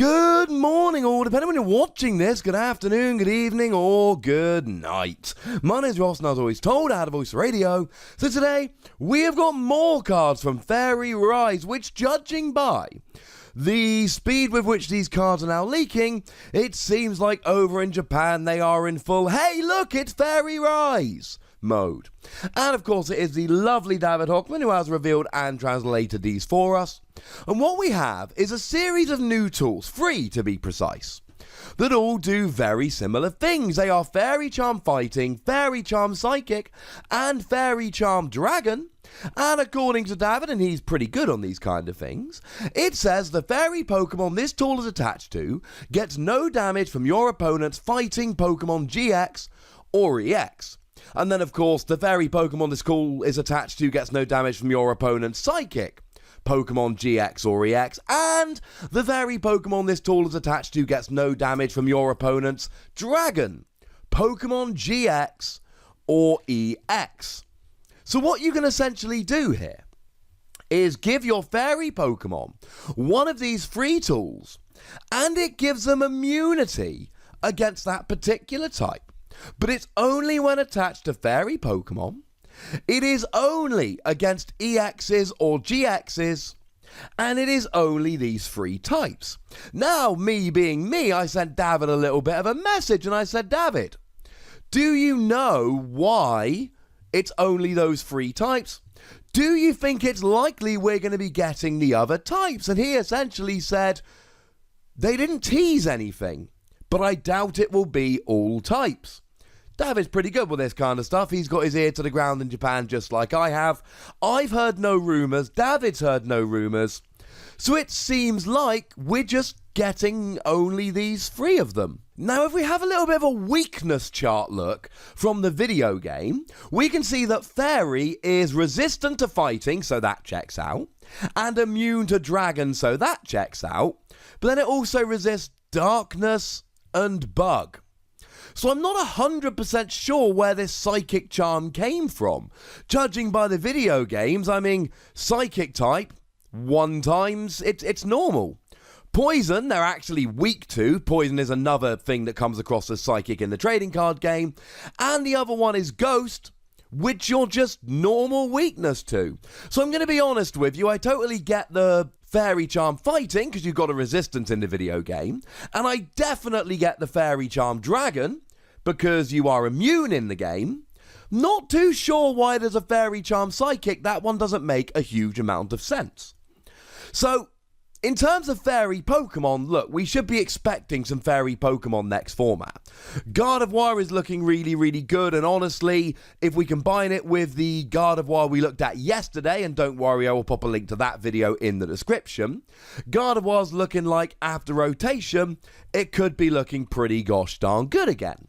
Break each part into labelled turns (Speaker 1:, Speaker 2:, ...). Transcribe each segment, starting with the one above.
Speaker 1: Good morning, or depending when you're watching this, good afternoon, good evening, or good night. My name's Ross, and as always told, I had a voice radio. So today, we have got more cards from Fairy Rise, which, judging by the speed with which these cards are now leaking, it seems like over in Japan they are in full, hey look, it's Fairy Rise mode. And of course it is the lovely David Hochmann who has revealed and translated these for us. And what we have is a series of new tools, free to be precise, that all do very similar things. They are Fairy Charm Fighting, Fairy Charm Psychic, and Fairy Charm Dragon. And according to David, and he's pretty good on these kind of things, it says the fairy Pokemon this tool is attached to gets no damage from your opponent's fighting Pokemon GX or EX. And then, of course, the fairy Pokemon this tool is attached to gets no damage from your opponent's Psychic Pokemon GX or EX. And the fairy Pokemon this tool is attached to gets no damage from your opponent's Dragon Pokemon GX or EX. So what you can essentially do here is give your fairy Pokemon one of these free tools, and it gives them immunity against that particular type. But it's only when attached to fairy Pokemon, it is only against EXs or GXs, and it is only these three types. Now, me being me, I sent David a little bit of a message, and I said, David, do you know why it's only those three types? Do you think it's likely we're going to be getting the other types? And he essentially said, they didn't tease anything, but I doubt it will be all types. David's pretty good with this kind of stuff. He's got his ear to the ground in Japan just like I have. I've heard no rumours. David's heard no rumours. So it seems like we're just getting only these three of them. Now, if we have a little bit of a weakness chart look from the video game, we can see that Fairy is resistant to fighting, so that checks out, and immune to Dragon, so that checks out, but then it also resists Darkness and Bug. So I'm not 100% sure where this Psychic Charm came from. Judging by the video games, I mean, Psychic type, 1 times, it's normal. Poison, they're actually weak to. Poison is another thing that comes across as Psychic in the trading card game. And the other one is Ghost, which you're just normal weakness to. So I'm going to be honest with you, I totally get the Fairy Charm Fighting, because you've got a resistance in the video game. And I definitely get the Fairy Charm Dragon, because you are immune in the game. Not too sure why there's a Fairy Charm Psychic. That one doesn't make a huge amount of sense. So, in terms of fairy Pokemon, look, we should be expecting some fairy Pokemon next format. Gardevoir is looking really, really good, and honestly, if we combine it with the Gardevoir we looked at yesterday, and don't worry, I will pop a link to that video in the description, Gardevoir's looking like, after rotation, it could be looking pretty gosh darn good again.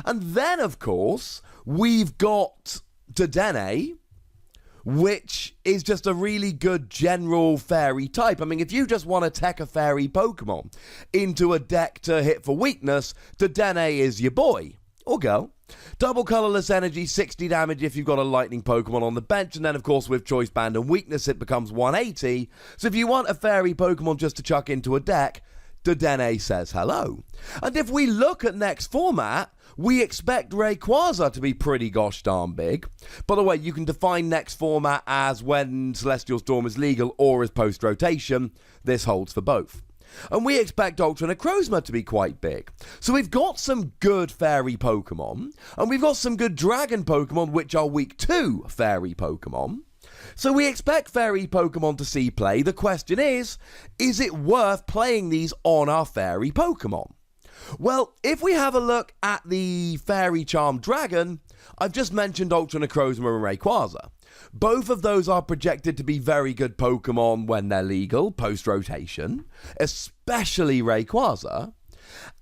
Speaker 1: And then, of course, we've got Dedenne, which is just a really good general fairy type. I mean, if you just want to tech a fairy Pokemon into a deck to hit for weakness, Dedenne is your boy. Or girl. Double colourless energy, 60 damage if you've got a lightning Pokemon on the bench, and then of course with Choice Band and Weakness it becomes 180. So if you want a fairy Pokemon just to chuck into a deck, Dedenne says hello. And if we look at next format, we expect Rayquaza to be pretty gosh darn big. By the way, you can define next format as when Celestial Storm is legal or as post-rotation. This holds for both. And we expect Ultra Necrozma to be quite big. So we've got some good fairy Pokemon, and we've got some good dragon Pokemon which are weak to fairy Pokemon. So we expect fairy Pokemon to see play. The question is it worth playing these on our fairy Pokemon? Well, if we have a look at the Fairy Charm Dragon, I've just mentioned Ultra Necrozma and Rayquaza. Both of those are projected to be very good Pokemon when they're legal, post-rotation, especially Rayquaza.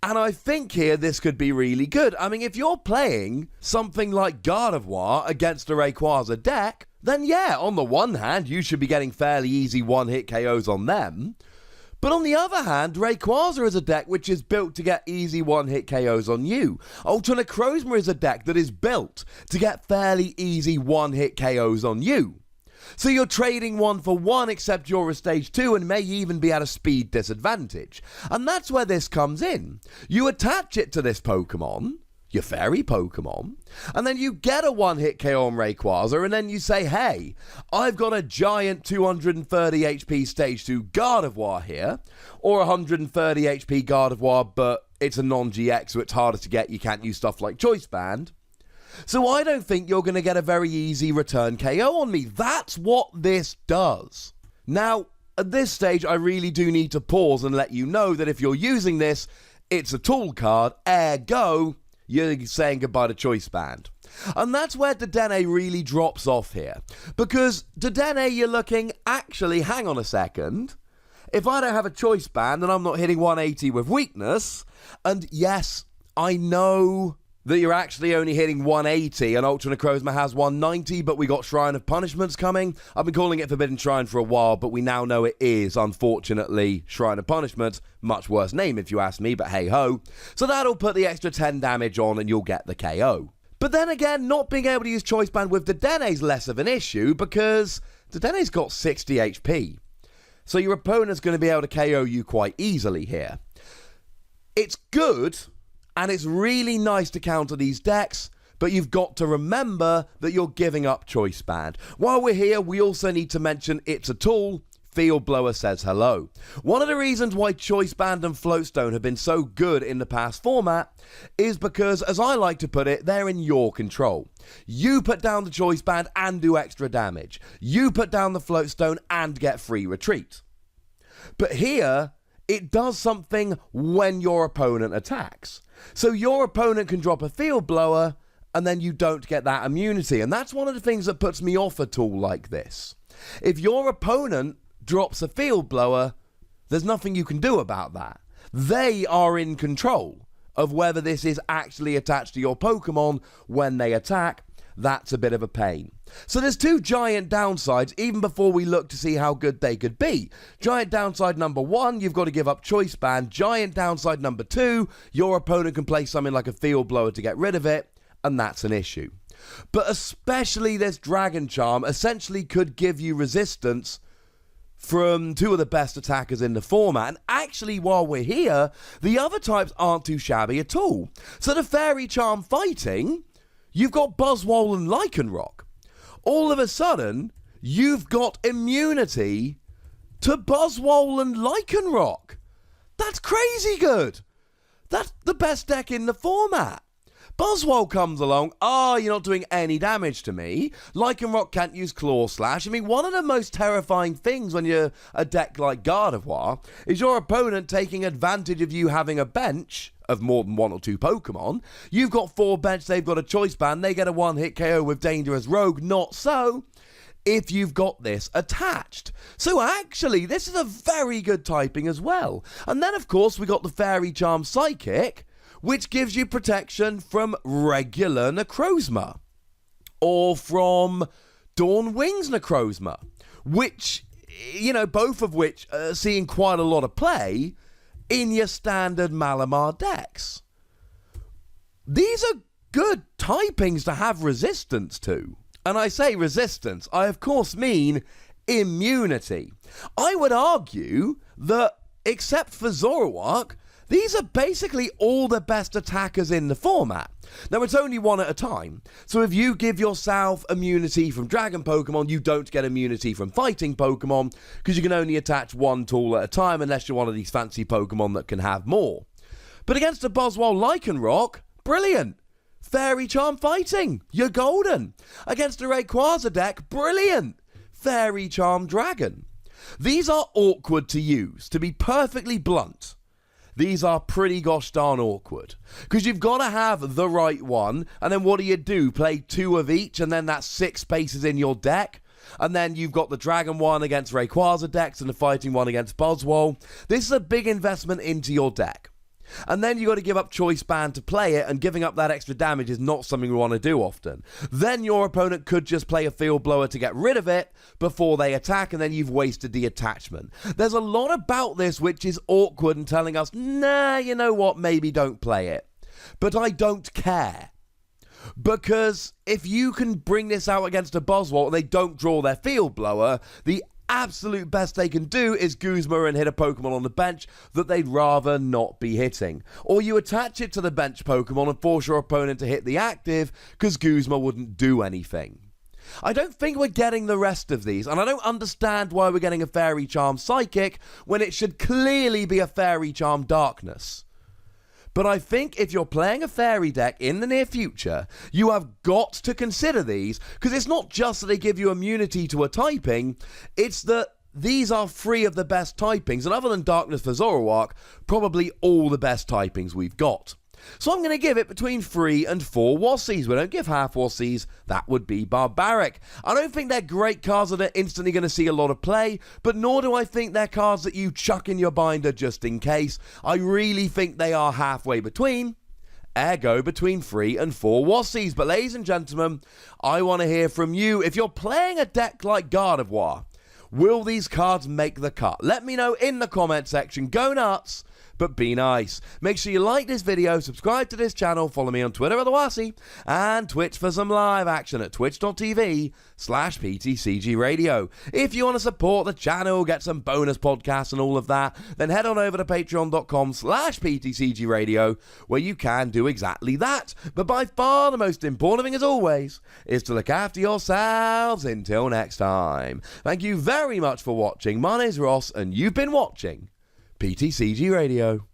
Speaker 1: And I think here this could be really good. I mean, if you're playing something like Gardevoir against a Rayquaza deck, then yeah, on the one hand, you should be getting fairly easy one-hit KOs on them. But on the other hand, Rayquaza is a deck which is built to get easy one-hit KOs on you. Ultra Necrozma is a deck that is built to get fairly easy one-hit KOs on you. So you're trading 1 for 1, except you're a stage 2 and may even be at a speed disadvantage. And that's where this comes in. You attach it to this Pokemon, your fairy Pokemon, and then you get a 1-hit KO on Rayquaza, and then you say, hey, I've got a giant 230 HP stage 2 Gardevoir here, or 130 HP Gardevoir, but it's a non-GX, so it's harder to get, you can't use stuff like Choice Band. So I don't think you're going to get a very easy return KO on me. That's what this does. Now, at this stage, I really do need to pause and let you know that if you're using this, it's a tool card, ergo, you're saying goodbye to Choice Band. And that's where Dedenne really drops off here. Because Dedenne, you're looking, actually, hang on a second. If I don't have a Choice Band and I'm not hitting 180 with weakness, and yes, I know that you're actually only hitting 180 and Ultra Necrozma has 190, but we got Shrine of Punishments coming. I've been calling it Forbidden Shrine for a while, but we now know it is, unfortunately, Shrine of Punishments. Much worse name if you ask me, but hey-ho. So that'll put the extra 10 damage on and you'll get the KO. But then again, not being able to use Choice Band with Dedenne's less of an issue because Dedenne's got 60 HP. So your opponent's going to be able to KO you quite easily here. It's good, and it's really nice to counter these decks, but you've got to remember that you're giving up Choice Band. While we're here, we also need to mention it's a tool. Field Blower says hello. One of the reasons why Choice Band and Floatstone have been so good in the past format is because, as I like to put it, they're in your control. You put down the Choice Band and do extra damage. You put down the Floatstone and get free retreat. But here, it does something when your opponent attacks. So your opponent can drop a Field Blower, and then you don't get that immunity. And that's one of the things that puts me off a tool like this. If your opponent drops a Field Blower, there's nothing you can do about that. They are in control of whether this is actually attached to your Pokemon when they attack. That's a bit of a pain. So there's two giant downsides, even before we look to see how good they could be. Giant downside number 1, you've got to give up Choice Band. Giant downside number 2, your opponent can play something like a Field Blower to get rid of it, and that's an issue. But especially this Dragon Charm essentially could give you resistance from two of the best attackers in the format. And actually, while we're here, the other types aren't too shabby at all. So the Fairy Charm fighting, you've got Buzzwole and Lycanroc. All of a sudden, you've got immunity to Buzzwole and Lycanroc. That's crazy good. That's the best deck in the format. Buzzwole comes along, you're not doing any damage to me. Lycanroc can't use Claw Slash. I mean, one of the most terrifying things when you're a deck like Gardevoir is your opponent taking advantage of you having a bench of more than 1 or 2 Pokemon. You've got 4 bench, they've got a Choice Band, they get a 1-hit KO with Dangerous Rogue. Not so if you've got this attached. So actually, this is a very good typing as well. And then, of course, we got the Fairy Charm Psychic, which gives you protection from regular Necrozma, or from Dawn Wings Necrozma, which, both of which are seeing quite a lot of play in your standard Malamar decks. These are good typings to have resistance to. And I say resistance, I of course mean immunity. I would argue that, except for Zoroark, these are basically all the best attackers in the format. Now, it's only one at a time. So if you give yourself immunity from Dragon Pokemon, you don't get immunity from Fighting Pokemon, because you can only attach one tool at a time unless you're one of these fancy Pokemon that can have more. But against a Buzzwole Lycanroc, brilliant. Fairy Charm Fighting, you're golden. Against a Rayquaza deck, brilliant. Fairy Charm Dragon. These are awkward to use, to be perfectly blunt. These are pretty gosh darn awkward. Because you've got to have the right one, and then what do? Play 2 of each, and then that's 6 spaces in your deck? And then you've got the Dragon one against Rayquaza decks, and the Fighting one against Buzzwole. This is a big investment into your deck. And then you've got to give up Choice Band to play it, and giving up that extra damage is not something we want to do often. Then your opponent could just play a Field Blower to get rid of it before they attack, and then you've wasted the attachment. There's a lot about this which is awkward and telling us, nah, you know what, maybe don't play it. But I don't care. Because if you can bring this out against a Boswell and they don't draw their field blower, the absolute best they can do is Guzma and hit a Pokemon on the bench that they'd rather not be hitting. Or you attach it to the bench Pokemon and force your opponent to hit the active because Guzma wouldn't do anything. I don't think we're getting the rest of these, and I don't understand why we're getting a Fairy Charm Psychic when it should clearly be a Fairy Charm Darkness. But I think if you're playing a fairy deck in the near future, you have got to consider these, because it's not just that they give you immunity to a typing, it's that these are three of the best typings, and other than Darkness for Zoroark, probably all the best typings we've got. So I'm going to give it between 3 and 4 Wassies. We don't give half Wassies, that would be barbaric. I don't think they're great cards that are instantly going to see a lot of play, but nor do I think they're cards that you chuck in your binder just in case. I really think they are halfway between, ergo between 3 and 4 Wassies. But ladies and gentlemen, I want to hear from you. If you're playing a deck like Gardevoir, will these cards make the cut? Let me know in the comment section. Go nuts, but be nice. Make sure you like this video, subscribe to this channel, follow me on Twitter at the Wassie, and Twitch for some live action at twitch.tv/PTCGRadio. If you want to support the channel, get some bonus podcasts and all of that, then head on over to patreon.com/PTCGRadio, where you can do exactly that. But by far the most important thing, as always, is to look after yourselves until next time. Thank you very much for watching. My name's Ross, and you've been watching PTCG Radio.